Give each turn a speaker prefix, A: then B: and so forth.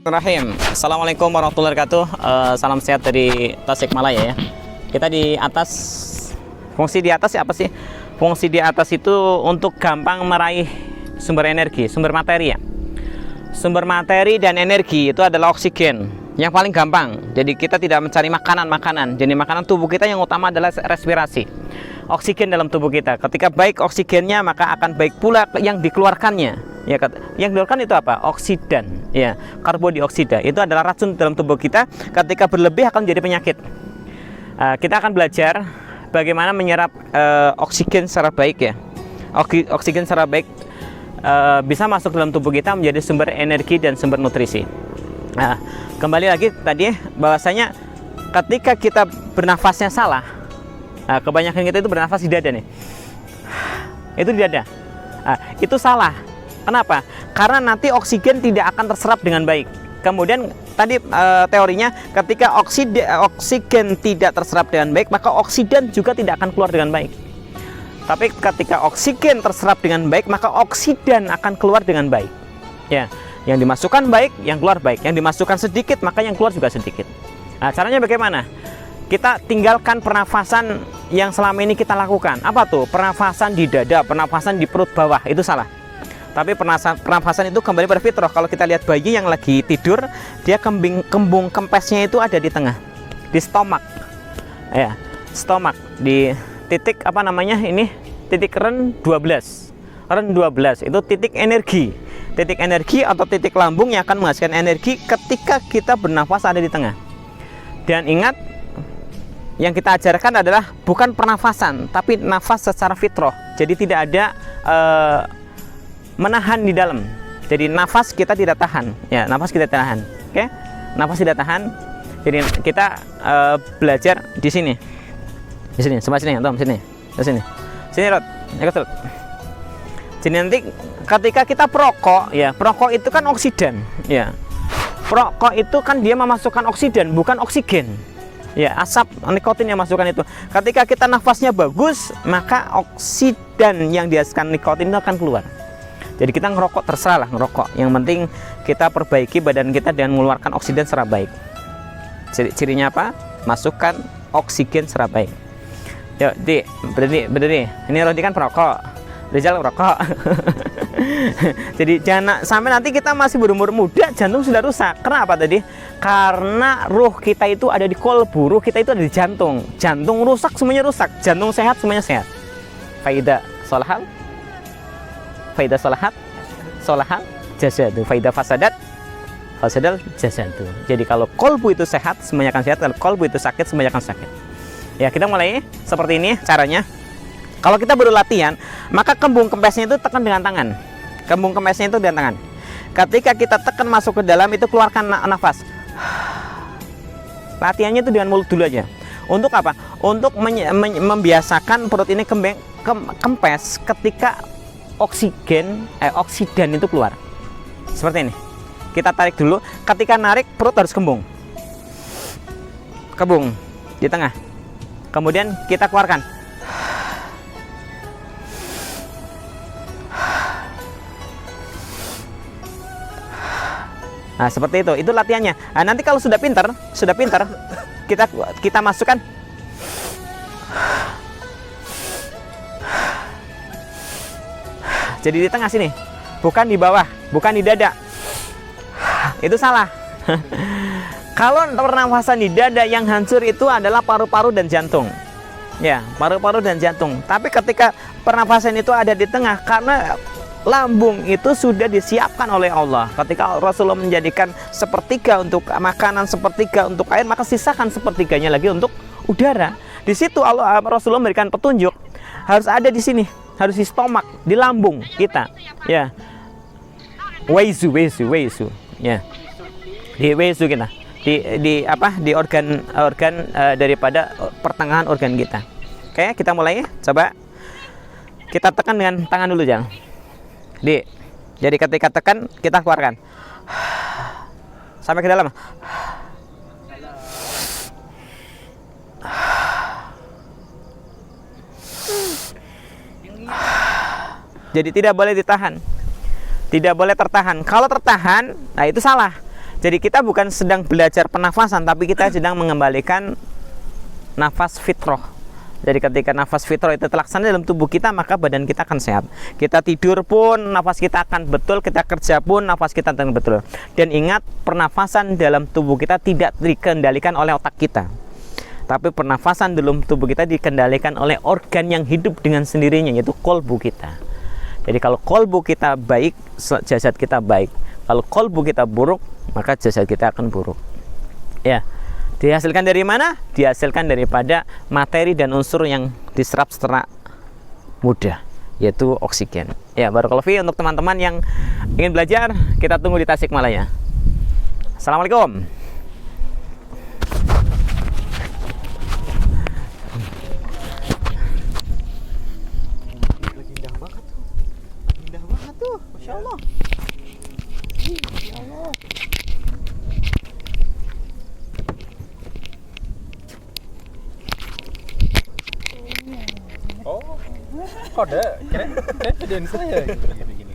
A: Bismillahirrahmanirrahim. Assalamualaikum warahmatullahi wabarakatuh. Salam sehat dari Tasikmalaya ya. Kita di atas, fungsi di atas apa sih? Fungsi di atas itu untuk gampang meraih sumber energi, sumber materi ya. Sumber materi dan energi itu adalah oksigen yang paling gampang. Jadi kita tidak mencari makanan. Jadi makanan tubuh kita yang utama adalah respirasi. Oksigen dalam tubuh kita. Ketika baik oksigennya, maka akan baik pula yang dikeluarkannya. Ya, yang dikeluarkan itu apa? Oksidan. Ya, karbodioksida. Itu adalah racun dalam tubuh kita. Ketika berlebih akan menjadi penyakit. Kita akan belajar bagaimana menyerap oksigen secara baik ya. Oksigen secara baik bisa masuk dalam tubuh kita menjadi sumber energi dan sumber nutrisi. Nah, kembali lagi tadi bahwasanya ketika kita bernafasnya salah, kebanyakan kita itu bernafas di dada nih. Itu di dada. Itu salah. Kenapa? Karena nanti oksigen tidak akan terserap dengan baik. Kemudian tadi teorinya ketika oksigen tidak terserap dengan baik, maka oksidan juga tidak akan keluar dengan baik. Tapi ketika oksigen terserap dengan baik, maka oksidan akan keluar dengan baik. Ya, yang dimasukkan baik, yang keluar baik. Yang dimasukkan sedikit, maka yang keluar juga sedikit. Nah, caranya bagaimana? Kita tinggalkan pernafasan yang selama ini kita lakukan. Apa tuh? Pernafasan di dada, pernafasan di perut bawah, itu salah. Tapi pernafasan itu kembali pada fitrah. Kalau kita lihat bayi yang lagi tidur, dia kembung kempesnya itu ada di tengah, di stomach. Ya, stomach di titik apa namanya ini? Titik REN 12. REN 12 itu titik energi. Titik energi atau titik lambung yang akan menghasilkan energi ketika kita bernafas ada di tengah. Dan ingat, yang kita ajarkan adalah bukan pernafasan, tapi nafas secara fitrah. Jadi tidak ada menahan di dalam. Jadi nafas kita tidak tahan. Ya, nafas kita tahan. Oke? Nafas tidak tahan. Jadi kita belajar di sini. Di sini, sebelah sini, Tom, sini. Di sini. Sini, Rod. Ikut, Rod. Jadi nanti ketika kita perokok, ya, perokok itu kan oksidan, ya. Perokok itu kan dia memasukkan oksidan, bukan oksigen. Ya, asap nikotin yang masukkan itu. Ketika kita nafasnya bagus, maka oksidan yang dihasilkan nikotin itu akan keluar. Jadi kita ngerokok terserah lah ngerokok. Yang penting kita perbaiki badan kita dengan mengeluarkan oksigen secara baik. Cirinya apa? Masukkan oksigen secara baik. Yuk, Di, berdiri. Ini Rodi kan perokok. Rizal perokok. Jadi jangan sampai nanti kita masih berumur muda jantung sudah rusak. Kenapa tadi? Karena ruh kita itu ada di kolbu, ruh kita itu ada di jantung. Jantung rusak semuanya rusak, jantung sehat semuanya sehat. Faida solahal, faida solahal jasadu, faida fasadal jasadu. Jadi kalau kolbu itu sehat semuanya akan sehat, kalau kolbu itu sakit semuanya akan sakit. Ya, kita mulai seperti ini caranya. Kalau kita baru latihan, maka kembung kempesnya itu tekan dengan tangan. Kembung kempesnya itu dengan tangan. Ketika kita tekan masuk ke dalam, itu keluarkan nafas. Latihannya itu dengan mulut dulu aja. Untuk apa? Untuk membiasakan perut ini kempes ketika oksidan itu keluar. Seperti ini. Kita tarik dulu. Ketika narik, perut harus kembung. Kembung di tengah. Kemudian kita keluarkan. Nah, seperti itu latihannya. Nah, nanti kalau sudah pintar, kita masukkan. Jadi di tengah sini, bukan di bawah, bukan di dada. Itu salah. Kalau pernafasan di dada yang hancur itu adalah paru-paru dan jantung. Ya, paru-paru dan jantung. Tapi ketika pernafasan itu ada di tengah, karena lambung itu sudah disiapkan oleh Allah. Ketika Rasulullah menjadikan sepertiga untuk makanan, sepertiga untuk air, maka sisakan sepertiganya lagi untuk udara. Di situ Rasulullah memberikan petunjuk harus ada di sini, harus di stomach, di lambung kita. Ya, weisu, ya, di weisu kita, di organ daripada pertengahan organ kita. Oke, kita mulai. Coba kita tekan dengan tangan dulu, jangan. Jadi ketika tekan, kita keluarkan sampai ke dalam. Jadi tidak boleh ditahan, tidak boleh tertahan. Kalau tertahan, nah itu salah. Jadi kita bukan sedang belajar pernafasan, tapi kita sedang mengembalikan nafas fitrah. Jadi ketika nafas fitrah itu terlaksana dalam tubuh kita, maka badan kita akan sehat. Kita tidur pun nafas kita akan betul, kita kerja pun nafas kita akan betul. Dan ingat, pernafasan dalam tubuh kita tidak dikendalikan oleh otak kita, tapi pernafasan dalam tubuh kita dikendalikan oleh organ yang hidup dengan sendirinya, yaitu kolbu kita. Jadi kalau kolbu kita baik, jasad kita baik. Kalau kolbu kita buruk, maka jasad kita akan buruk. Ya, dihasilkan dari mana? Dihasilkan daripada materi dan unsur yang diserap secara mudah, yaitu oksigen. Ya, barakallahu fi. Untuk teman-teman yang ingin belajar, kita tunggu di Tasikmalaya. Assalamualaikum. Indah banget tuh. Indah banget tuh. Masya Allah. Masya Allah.
B: Oh, kode, kira videoin saya gini.